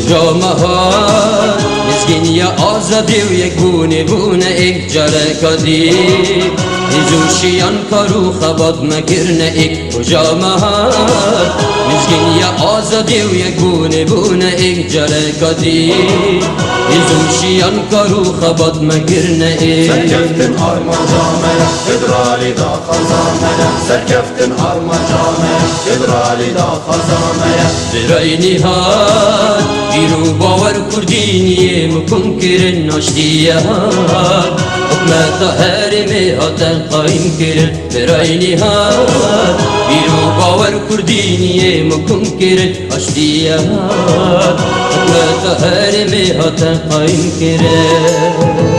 جامهات مسکین یا آزادی و یک بونه بونه ایک جره کدی ایزوشیان کارو خباد مگرنه ایک جامهات مسکین یا آزادی و یک بونه بونه ایک جره کدی ایزوشیان کارو خباد مگرنه ایک سرکفتن آرما جامعه ادرالی دا خزامه سرکفتن آرما جامعه ادرالی دا خزامه برای نهاد بیرو باور کردینیه مکن کرن ناشتیه حکمت حرمی هاتن قایم کرن برای نهاد بیرو باور کردینیه مکن کرن ناشتیه حکمت حرمی هاتن قایم کرن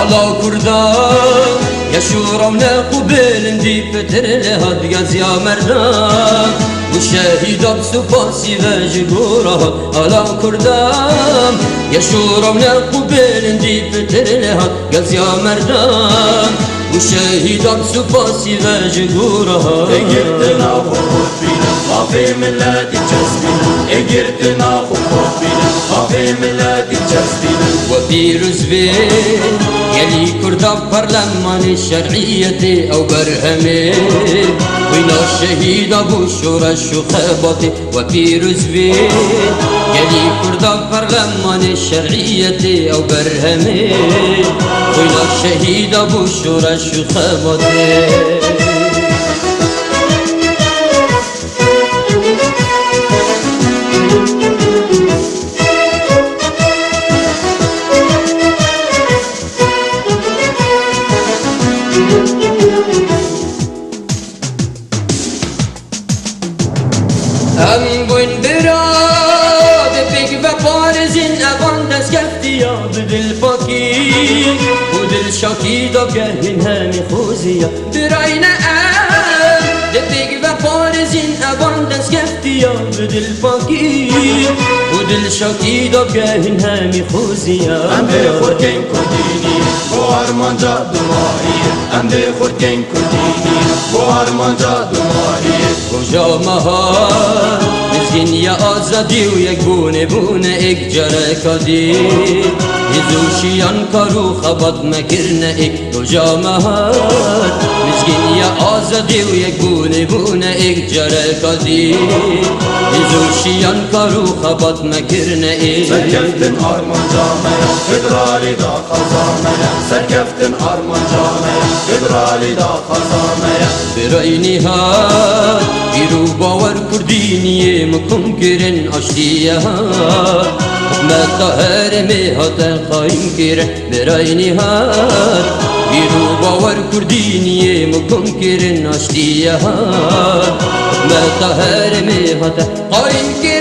Allah kurdan yaşuram ne kubelin di petrele had gaz ya merdan bu şehidam supasi ve jigura Allah kurdan yaşuram ne kubelin di petrele had gaz ya merdan bu şehidam supasi ve jigura اگرتنا خوب بینه آفی ملتی جسبینه اگرتنا خوب بینه آفی ملتی جسبینه و پیروز بی یلی کردم پرلمان شرعیت او برهمه وینا شهید ابو شورش و خباتی و پیروز بی یلی کردم پرلمان شرعیت او برهمه وینا شهید ابو شورش و خباتی هم بوین براد بگ و پارزین اوان دست گفتی یا بدل پاکی بدل شاکی دا گهین همی خوزی یا براین ام بگ و پارزین اوان دست گفتی یا بدل پاکی بدل شاکی دا گهین همی خوزی یا ام به خورکن کردینی بو آرمان جا دمایی ام به خورکن کردینی بو آرمان جا دمایی کجا مهار مسکین یا آزادی و یک بونه بونه ایک جره کدی یزوشیان کارو خباد مکرنه ایک کجا مهار مسکین یا آزادی و یک بونه بونه ایک جره کدی یزوشیان کارو خباد مکرنه ایک سرکفتن آرمان جامعه ادرالی دا خزامه سرکفتن آرمان جامعه ادرالی دا خزامه برای نهاد بیرو باور کردینیه مکن کرن آشتیه حکمت حرمی هاتن قایم کرن برای نهاد بیرو باور کردینیه مکن کرن آشتیه حکمت حرمی هاتن قایم کرن